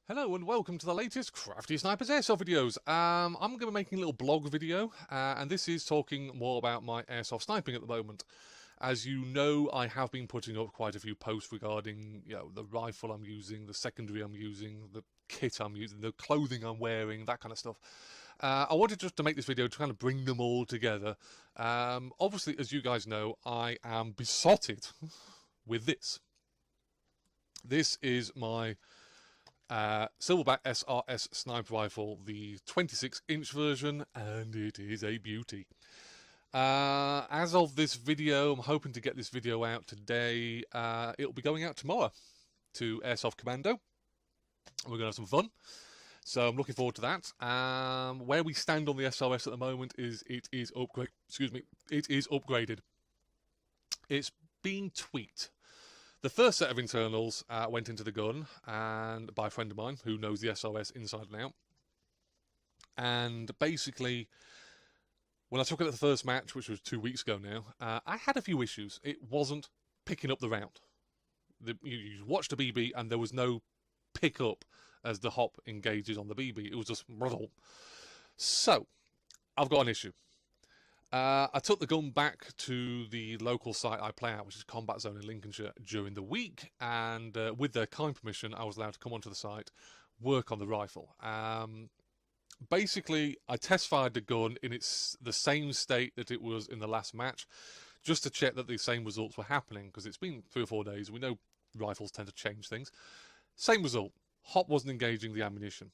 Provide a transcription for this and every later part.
Hello and welcome to the latest CraftySniper's airsoft videos. I'm going to be making a little blog video, and this is talking more about my airsoft sniping at the moment. As you know, I have been putting up quite a few posts regarding, the rifle I'm using, the secondary I'm using, the kit I'm using, the clothing I'm wearing, that kind of stuff. I wanted just to make this video to kind of bring them all together. Obviously, as you guys know, I am besotted with this. This is my silverback SRS sniper rifle, the 26-inch version, and it is a beauty. As of this video, I'm hoping to get this video out today. It'll be going out tomorrow to Airsoft Commando. We're going to have some fun, so I'm looking forward to that. Where we stand on the SRS at the moment is it is upgraded. It's been tweaked. The first set of internals went into the gun and by a friend of mine who knows the SRS inside and out. And basically, when I took it at the first match, which was 2 weeks ago now, I had a few issues. It wasn't picking up the round. You watched a BB and there was no pick up as the hop engages on the BB. It was just... So, I've got an issue. I took the gun back to the local site I play at, which is Combat Zone in Lincolnshire, during the week, and with their kind permission, I was allowed to come onto the site, work on the rifle. Basically, I test-fired the gun in the same state that it was in the last match, just to check that the same results were happening, because it's been 3 or 4 days. We know rifles tend to change things. Same result. Hop wasn't engaging the ammunition.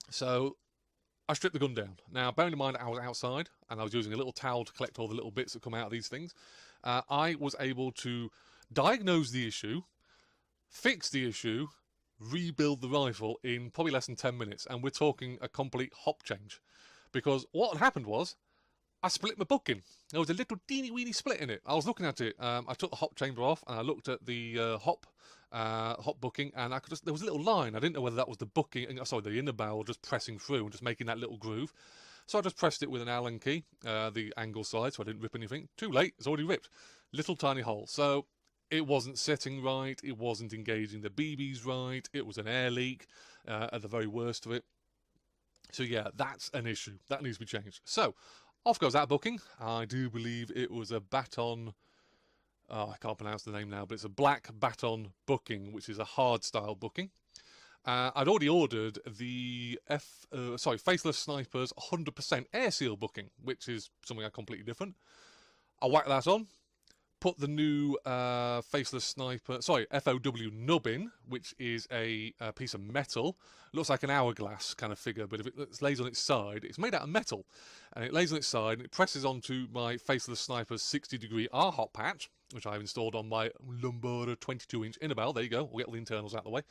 So I stripped the gun down. Now, bearing in mind I was outside and I was using a little towel to collect all the little bits that come out of these things, I was able to diagnose the issue, fix the issue, rebuild the rifle in probably less than 10 minutes. And we're talking a complete hop change. Because what had happened was, I split my booking. There was a little teeny weeny split in it. I was looking at it. I took the hop chamber off and I looked at the hop booking, and there was a little line. I didn't know whether that was the booking, sorry, the inner barrel just pressing through and just making that little groove. So I just pressed it with an Allen key, the angle side, so I didn't rip anything. Too late, it's already ripped. Little tiny hole. So it wasn't setting right. It wasn't engaging the BBs right. It was an air leak at the very worst of it. So yeah, that's an issue. That needs to be changed. So off goes that booking. I do believe it was a Baton... Oh, I can't pronounce the name now, but it's a black Baton booking, which is a hard style booking. I'd already ordered the Faceless Snipers 100% air seal booking, which is something completely different. I whacked that on, put the new Faceless Sniper, FOW nub in, which is a piece of metal. Looks like an hourglass kind of figure, but if it lays on its side, it's made out of metal. And it lays on its side, and it presses onto my Faceless Sniper's 60-degree R-hop patch, which I've installed on my Lumbora 22-inch inner barrel. There you go, we'll get all the internals out of the way.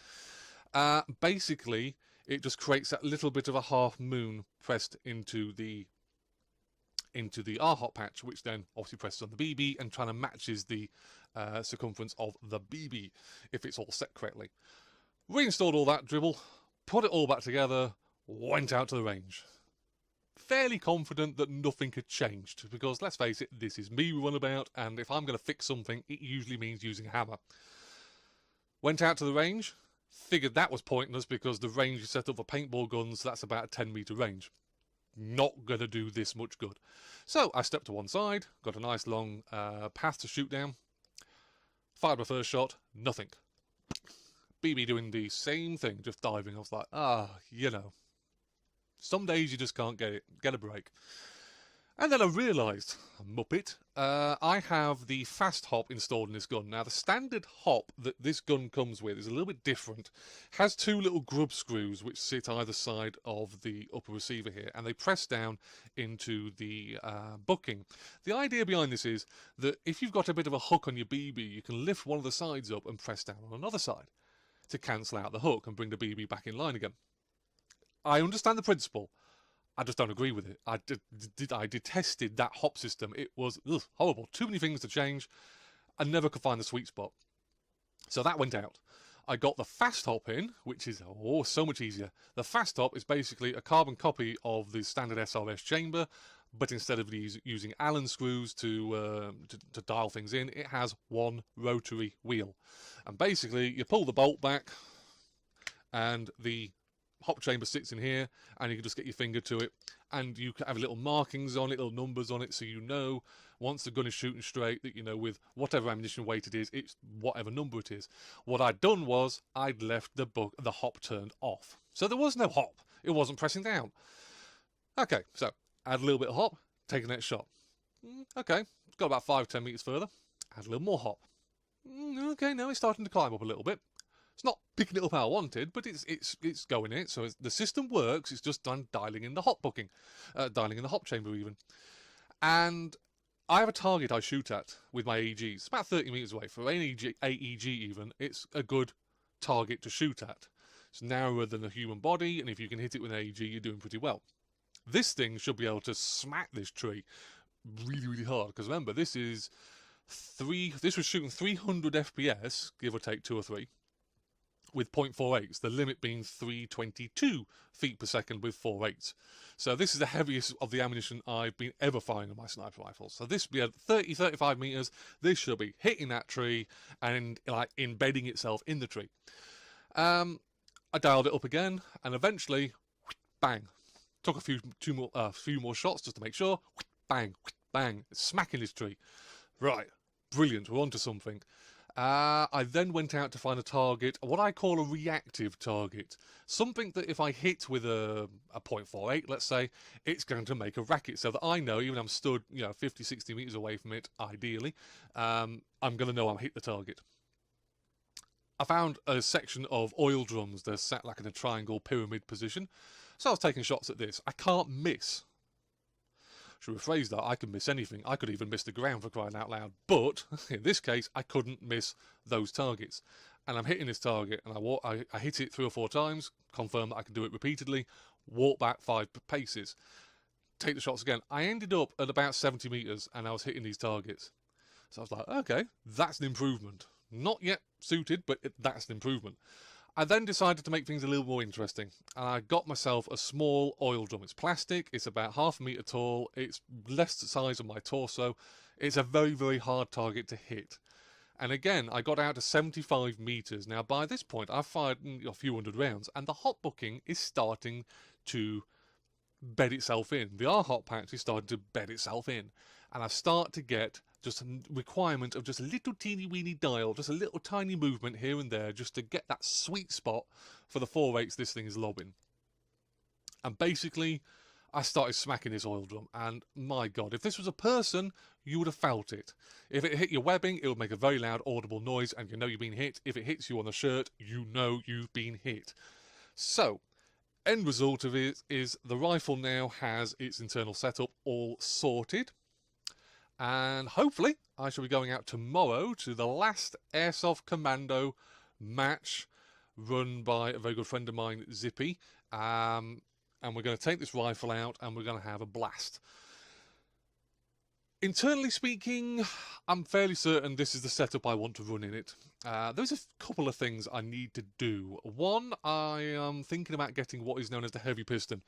Basically, it just creates that little bit of a half moon pressed into the R-hop patch, which then obviously presses on the BB and trying to matches the circumference of the BB if it's all set correctly. Reinstalled all that dribble, put it all back together, went out to the range. Fairly confident that nothing had changed, because let's face it, this is me runabout, and if I'm going to fix something, it usually means using a hammer. Went out to the range, figured that was pointless because the range you set up for paintball guns, that's about a 10-metre range. Not going to do this much good. So I stepped to one side, got a nice long path to shoot down, fired my first shot, nothing. BB doing the same thing, just diving. I was like, some days you just can't get a break. And then I realised, muppet, I have the fast hop installed in this gun. Now, the standard hop that this gun comes with is a little bit different. Has 2 little grub screws which sit either side of the upper receiver here, and they press down into the booking. The idea behind this is that if you've got a bit of a hook on your BB, you can lift one of the sides up and press down on another side to cancel out the hook and bring the BB back in line again. I understand the principle. I just don't agree with it. I detested that hop system. It was horrible. Too many things to change. I never could find the sweet spot. So that went out. I got the fast hop in, which is so much easier. The fast hop is basically a carbon copy of the standard SRS chamber, but instead of using Allen screws to dial things in, it has one rotary wheel. And basically, you pull the bolt back, and the hop chamber sits in here, and you can just get your finger to it, and you can have little markings on it, little numbers on it, so you know once the gun is shooting straight that, you know, with whatever ammunition weight it is, it's whatever number it is. What I'd done was I'd left the hop turned off, so there was no hop. It wasn't pressing down. Okay, so add a little bit of hop, take the next shot. Okay, got about 5-10 meters further. Add a little more hop. Okay, now it's starting to climb up a little bit. It's not picking it up how I wanted, but it's going in it. So the system works. It's just done dialing in the hop booking, dialing in the hop chamber even. And I have a target I shoot at with my AEGs. It's about 30 meters away. For AEG even, it's a good target to shoot at. It's narrower than the human body, and if you can hit it with an AEG, you're doing pretty well. This thing should be able to smack this tree really, really hard. Because remember, this was shooting 300 FPS, give or take 2 or 3. With 0.48s, the limit being 322 feet per second with 4.8s. So this is the heaviest of the ammunition I've been ever firing on my sniper rifles. So this will be at 30-35 meters. This should be hitting that tree and like embedding itself in the tree. I dialed it up again, and eventually, bang! Took a few more shots just to make sure. Bang, bang! It's smacking this tree. Right, brilliant. We're onto something. I then went out to find a target, what I call a reactive target. Something that if I hit with a 0.48, let's say, it's going to make a racket. So that I know, even if I'm stood, 50, 60 meters away from it, ideally, I'm going to know I've hit the target. I found a section of oil drums. They're sat like in a triangle pyramid position. So I was taking shots at this. I can't miss. Should rephrase that, I can miss anything. I could even miss the ground, for crying out loud. But, in this case, I couldn't miss those targets. And I'm hitting this target, and I hit it 3 or 4 times, confirm that I can do it repeatedly, walk back 5 paces, take the shots again. I ended up at about 70 meters, and I was hitting these targets. So I was like, okay, that's an improvement. Not yet suited, but that's an improvement. I then decided to make things a little more interesting, and I got myself a small oil drum. It's plastic, it's about 1/2 meter tall, it's less the size of my torso. It's a very, very hard target to hit. And again, I got out to 75 meters. Now, by this point, I've fired a few hundred rounds, and the hop booking is starting to bed itself in. The R-hop patch is starting to bed itself in, and I start to get just a requirement of just a little teeny weeny dial, just a little tiny movement here and there, just to get that sweet spot for the 4.8s this thing is lobbing. And basically, I started smacking this oil drum, and my god, if this was a person, you would have felt it. If it hit your webbing, it would make a very loud audible noise, and you know you've been hit. If it hits you on the shirt, you know you've been hit. So, end result of it is the rifle now has its internal setup all sorted. And hopefully, I shall be going out tomorrow to the last Airsoft Commando match run by a very good friend of mine, Zippy. And we're going to take this rifle out and we're going to have a blast. Internally speaking, I'm fairly certain this is the setup I want to run in it. There's a couple of things I need to do. One, I am thinking about getting what is known as the heavy piston.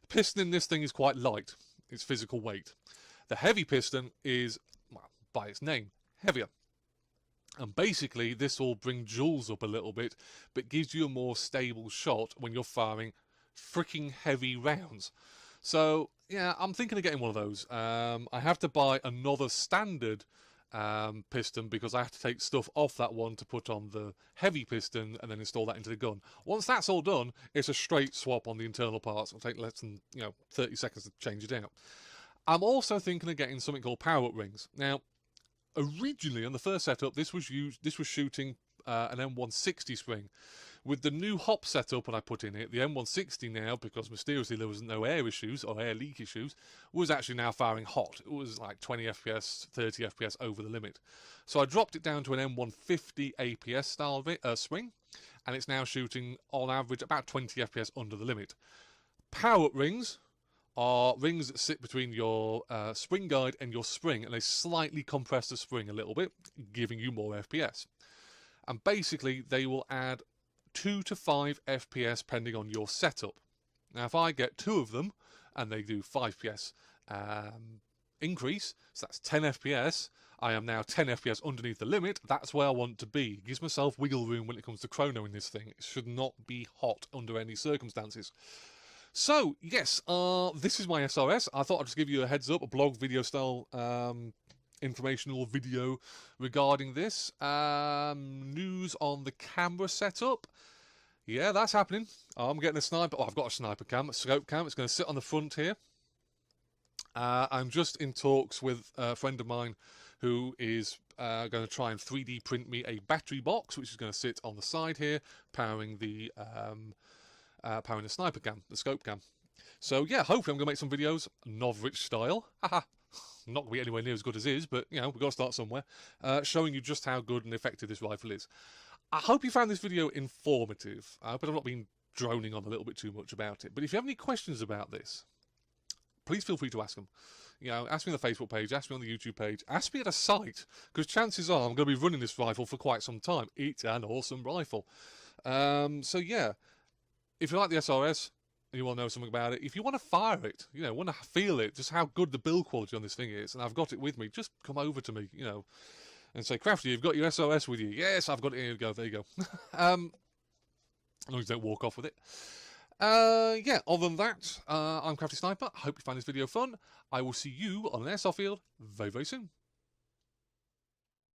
The piston in this thing is quite light. It's physical weight. The heavy piston is, well, by its name, heavier. And basically, this will bring joules up a little bit, but gives you a more stable shot when you're firing freaking heavy rounds. So, yeah, I'm thinking of getting one of those. I have to buy another standard piston because I have to take stuff off that one to put on the heavy piston and then install that into the gun. Once that's all done, it's a straight swap on the internal parts. It'll take less than 30 seconds to change it out. I'm also thinking of getting something called power-up rings. Now, originally on the first setup, this was shooting an M160 spring. With the new hop setup that I put in it, the M160 now, because mysteriously there was no air issues or air leak issues, was actually now firing hot. It was like 20 FPS, 30 FPS over the limit. So I dropped it down to an M150 APS style spring, and it's now shooting on average about 20 FPS under the limit. Power-up rings are rings that sit between your spring guide and your spring, and they slightly compress the spring a little bit, giving you more FPS. And basically, they will add 2 to 5 FPS depending on your setup. Now, if I get 2 of them, and they do 5 FPS increase, so that's 10 FPS, I am now 10 FPS underneath the limit. That's where I want to be. It gives myself wiggle room when it comes to chronoing this thing. It should not be hot under any circumstances. So, yes, this is my SRS. I thought I'd just give you a heads up, a blog video style informational video regarding this. News on the camera setup. Yeah, that's happening. I'm getting a sniper. Oh, I've got a sniper cam, a scope cam. It's going to sit on the front here. I'm just in talks with a friend of mine who is going to try and 3D print me a battery box, which is going to sit on the side here, powering the sniper cam, the scope cam. So yeah, hopefully I'm going to make some videos, Novrich style. Haha. Not going to be anywhere near as good as his, but you know, we've got to start somewhere. Showing you just how good and effective this rifle is. I hope you found this video informative. I hope I've not been droning on a little bit too much about it. But if you have any questions about this, please feel free to ask them. You know, ask me on the Facebook page, ask me on the YouTube page, ask me at a site, because chances are I'm going to be running this rifle for quite some time. It's an awesome rifle. So yeah, if you like the SRS and you want to know something about it, if you want to fire it, you know, want to feel it, just how good the build quality on this thing is, and I've got it with me, just come over to me, you know, and say, Crafty, you've got your SRS with you. Yes, I've got it. Here you go. There you go. As long as you don't walk off with it. Yeah, other than that, I'm CraftySniper. I hope you find this video fun. I will see you on an airsoft field very, very soon.